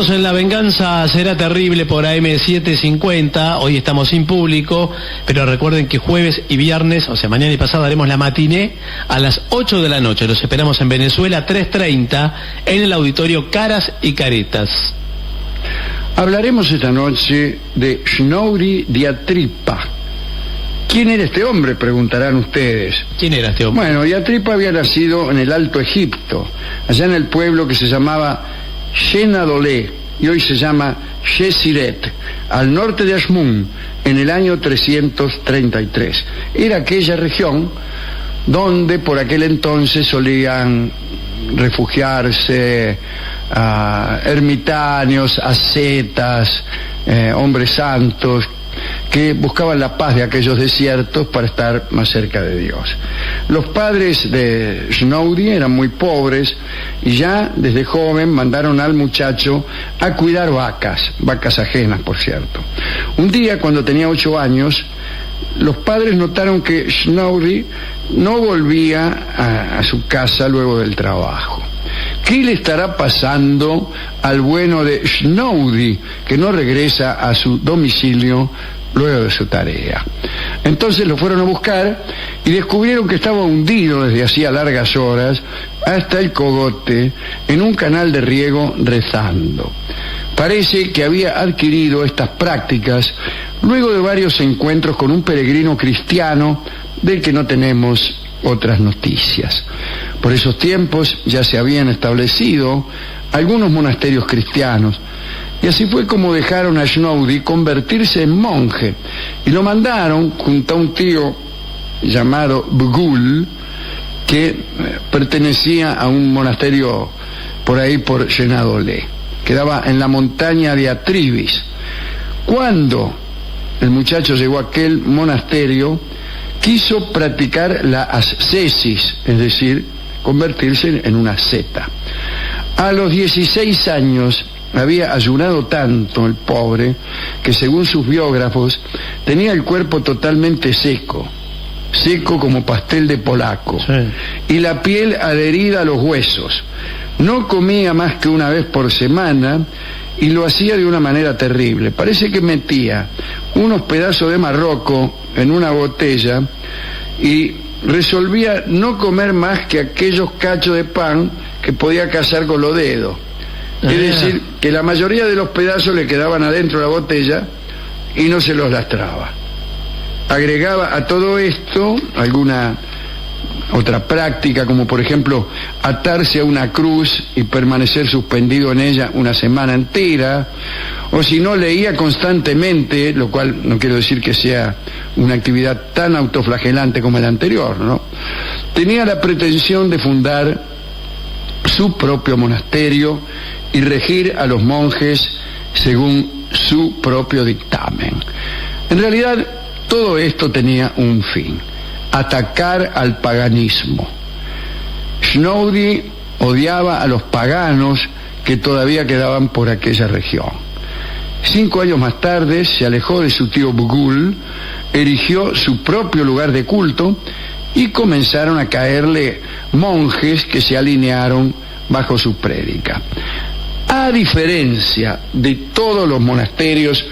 Estamos en La Venganza Será Terrible por AM750. Hoy estamos sin público, pero recuerden que jueves y viernes, o sea, mañana y pasado, haremos la matiné a las 8 de la noche. Los esperamos en Venezuela 3:30 en el auditorio Caras y Caretas. Hablaremos esta noche de Snorri Diatripa. ¿Quién era este hombre?, preguntarán ustedes. ¿Quién era este hombre? Bueno, Diatripa había nacido en el Alto Egipto, allá en el pueblo que se llamaba Shenadolé, y hoy se llama Shesiret, al norte de Ashmun, en el año 333. Era aquella región donde por aquel entonces solían refugiarse ermitaños, ascetas, hombres santos, que buscaban la paz de aquellos desiertos para estar más cerca de Dios. Los padres de Snorri eran muy pobres y ya desde joven mandaron al muchacho a cuidar vacas ajenas, por cierto. Un día, cuando tenía 8 años, los padres notaron que Snorri no volvía a su casa luego del trabajo. ¿Qué le estará pasando al bueno de Snorri, que no regresa a su domicilio luego de su tarea? Entonces lo fueron a buscar y descubrieron que estaba hundido desde hacía largas horas hasta el cogote en un canal de riego rezando. Parece que había adquirido estas prácticas luego de varios encuentros con un peregrino cristiano del que no tenemos otras noticias. Por esos tiempos ya se habían establecido algunos monasterios cristianos, y así fue como dejaron a Snorri convertirse en monje y lo mandaron junto a un tío llamado Bugul, que pertenecía a un monasterio por ahí por Shenadolé, quedaba en la montaña de Atribis. Cuando el muchacho llegó a aquel monasterio, quiso practicar la ascesis, es decir, convertirse en una asceta. A los 16 años había ayunado tanto el pobre que, según sus biógrafos, tenía el cuerpo totalmente seco como pastel de polaco, sí, y la piel adherida a los huesos. No comía más que una vez por semana y lo hacía de una manera terrible. Parece que metía unos pedazos de marroco en una botella y resolvía no comer más que aquellos cachos de pan que podía cazar con los dedos. Es decir, que la mayoría de los pedazos le quedaban adentro de la botella y no se los lastraba. Agregaba a todo esto alguna otra práctica, como por ejemplo atarse a una cruz y permanecer suspendido en ella una semana entera, o si no, leía constantemente, lo cual no quiero decir que sea una actividad tan autoflagelante como la anterior, ¿no? Tenía la pretensión de fundar su propio monasterio y regir a los monjes según su propio dictamen. En realidad, todo esto tenía un fin: atacar al paganismo. Snorri odiaba a los paganos que todavía quedaban por aquella región. 5 años más tarde se alejó de su tío Bugul, erigió su propio lugar de culto y comenzaron a caerle monjes que se alinearon bajo su prédica. A diferencia de todos los monasterios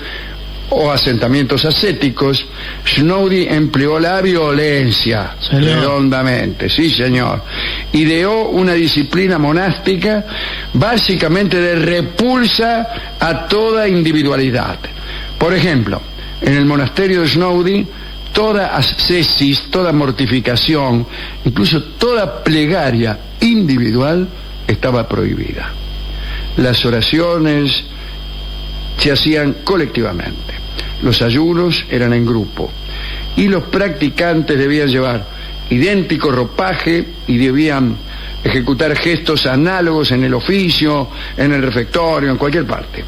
o asentamientos ascéticos, Snorri empleó la violencia redondamente, sí señor. Ideó una disciplina monástica básicamente de repulsa a toda individualidad. Por ejemplo, en el monasterio de Snorri, toda ascesis, toda mortificación, incluso toda plegaria individual estaba prohibida. Las oraciones se hacían colectivamente, los ayunos eran en grupo, y los practicantes debían llevar idéntico ropaje y debían ejecutar gestos análogos en el oficio, en el refectorio, en cualquier parte.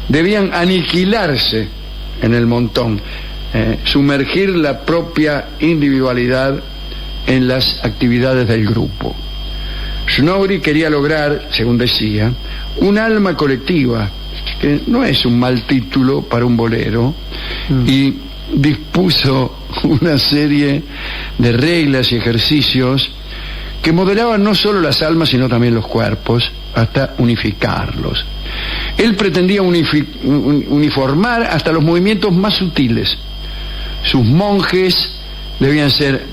Debían aniquilarse en el montón, sumergir la propia individualidad en las actividades del grupo. Snorri quería lograr, según decía, un alma colectiva, que no es un mal título para un bolero, y dispuso una serie de reglas y ejercicios que modelaban no solo las almas sino también los cuerpos, hasta unificarlos. Él pretendía uniformar hasta los movimientos más sutiles. Sus monjes debían ser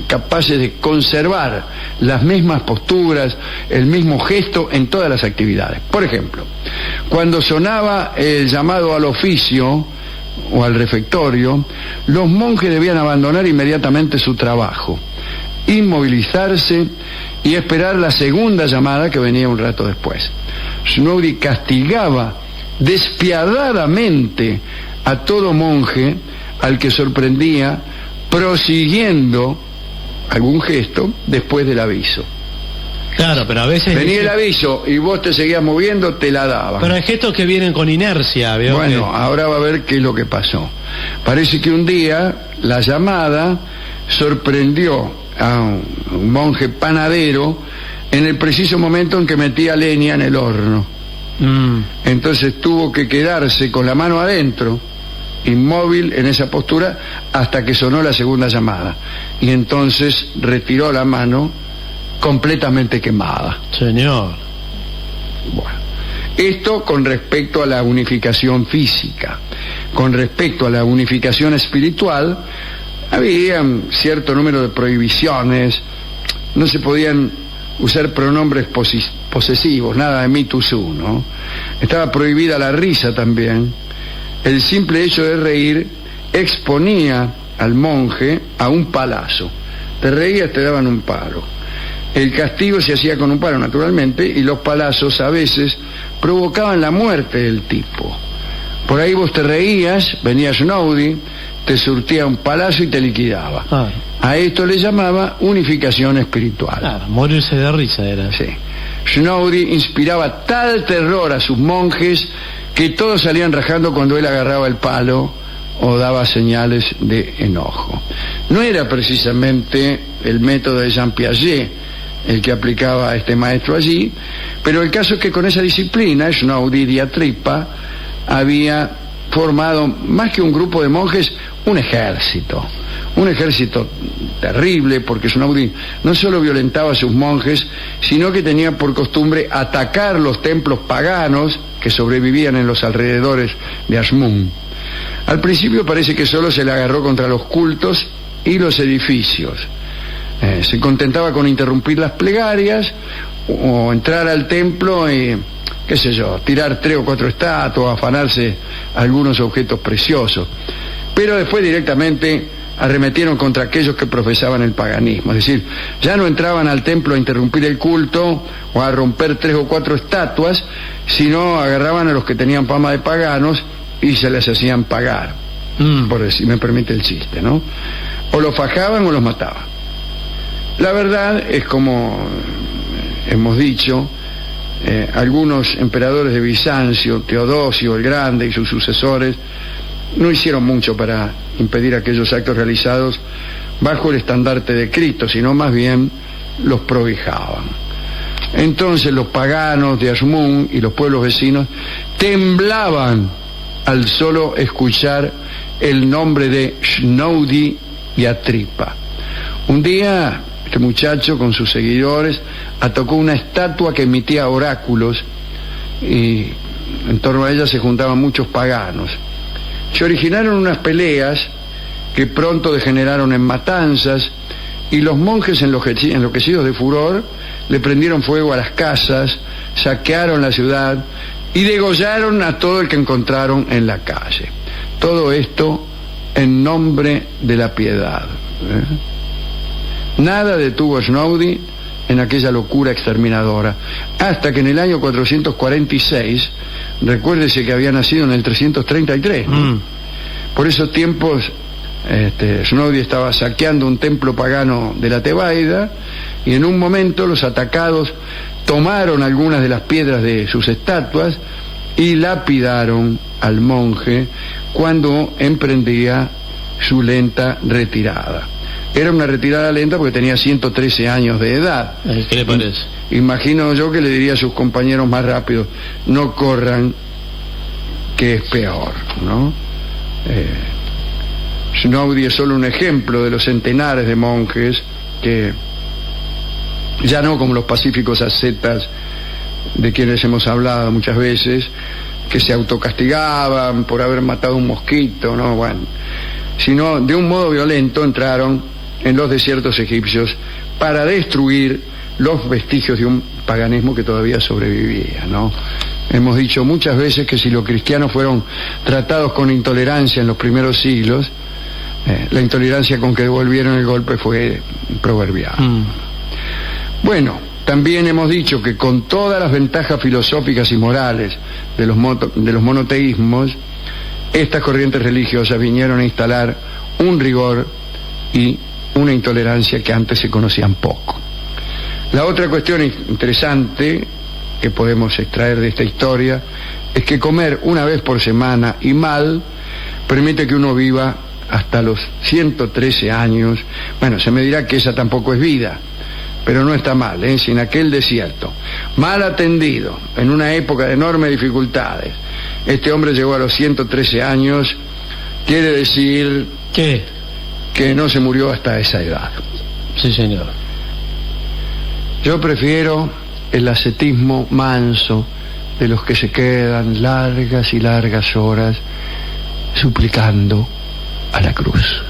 capaces de conservar las mismas posturas, el mismo gesto en todas las actividades. Por ejemplo, cuando sonaba el llamado al oficio o al refectorio, los monjes debían abandonar inmediatamente su trabajo, inmovilizarse y esperar la segunda llamada que venía un rato después. Snoudi castigaba despiadadamente a todo monje al que sorprendía prosiguiendo algún gesto después del aviso. Claro, pero a veces... Venía el aviso y vos te seguías moviendo, te la daban. Pero hay gestos que vienen con inercia, ¿veo? Bueno, ahora va a ver qué es lo que pasó. Parece que un día la llamada sorprendió a un monje panadero en el preciso momento en que metía leña en el horno. Entonces tuvo que quedarse con la mano adentro, inmóvil en esa postura, hasta que sonó la segunda llamada. Y entonces retiró la mano completamente quemada. Señor. Bueno, esto con respecto a la unificación física. Con respecto a la unificación espiritual, había cierto número de prohibiciones. No se podían usar pronombres posesivos, nada de me, tú, su, ¿no? Estaba prohibida la risa también. El simple hecho de reír exponía al monje a un palazo. Te reías, te daban un palo. El castigo se hacía con un palo, naturalmente, y los palazos a veces provocaban la muerte del tipo. Por ahí vos te reías, venía Snoudi, te surtía un palazo y te liquidaba. A esto le llamaba unificación espiritual. Claro, morirse de risa era. Sí. Snoudi inspiraba tal terror a sus monjes que todos salían rajando cuando él agarraba el palo o daba señales de enojo. No era precisamente el método de Jean Piaget el que aplicaba a este maestro allí, pero el caso es que con esa disciplina Snoudi di Atrippa había formado más que un grupo de monjes, un ejército terrible, porque Snoudi no solo violentaba a sus monjes, sino que tenía por costumbre atacar los templos paganos que sobrevivían en los alrededores de Asmun. Al principio parece que solo se le agarró contra los cultos y los edificios. Se contentaba con interrumpir las plegarias o entrar al templo y, qué sé yo, tirar 3 o 4 estatuas, afanarse algunos objetos preciosos. Pero después directamente arremetieron contra aquellos que profesaban el paganismo. Es decir, ya no entraban al templo a interrumpir el culto o a romper 3 o 4 estatuas, sino agarraban a los que tenían fama de paganos y se les hacían pagar, por decir, me permite el chiste, ¿no? O los fajaban o los mataban. La verdad es, como hemos dicho, algunos emperadores de Bizancio, Teodosio el Grande y sus sucesores, no hicieron mucho para impedir aquellos actos realizados bajo el estandarte de Cristo, sino más bien los prohijaban. Entonces los paganos de Asmun y los pueblos vecinos temblaban al solo escuchar el nombre de Snoudi di Atrippa. Un día este muchacho con sus seguidores atacó una estatua que emitía oráculos y en torno a ella se juntaban muchos paganos. Se originaron unas peleas que pronto degeneraron en matanzas y los monjes enloquecidos de furor le prendieron fuego a las casas, saquearon la ciudad y degollaron a todo el que encontraron en la calle. Todo esto en nombre de la piedad. Nada detuvo a Snoudi en aquella locura exterminadora, hasta que en el año 446, recuérdese que había nacido en el 333, ¿no? Por esos tiempos Snoudi estaba saqueando un templo pagano de la Tebaida y en un momento los atacados tomaron algunas de las piedras de sus estatuas y lapidaron al monje cuando emprendía su lenta retirada. Era una retirada lenta porque tenía 113 años de edad. ¿Qué le parece? Imagino yo que le diría a sus compañeros más rápidos, no corran, que es peor, ¿no? Snoudi es solo un ejemplo de los centenares de monjes que, ya no como los pacíficos ascetas de quienes hemos hablado muchas veces, que se autocastigaban por haber matado un mosquito, ¿no? Bueno, sino de un modo violento entraron en los desiertos egipcios para destruir los vestigios de un paganismo que todavía sobrevivía, ¿no? Hemos dicho muchas veces que si los cristianos fueron tratados con intolerancia en los primeros siglos, la intolerancia con que devolvieron el golpe fue proverbial. Bueno, también hemos dicho que con todas las ventajas filosóficas y morales de los monoteísmos, estas corrientes religiosas vinieron a instalar un rigor y una intolerancia que antes se conocían poco. La otra cuestión interesante que podemos extraer de esta historia es que comer una vez por semana y mal permite que uno viva hasta los 113 años. Bueno, se me dirá que esa tampoco es vida, pero no está mal, ¿eh? Si en aquel desierto, mal atendido, en una época de enormes dificultades, este hombre llegó a los 113 años, quiere decir... ¿Qué? Que no se murió hasta esa edad. Sí, señor. Yo prefiero el ascetismo manso de los que se quedan largas y largas horas suplicando a la cruz.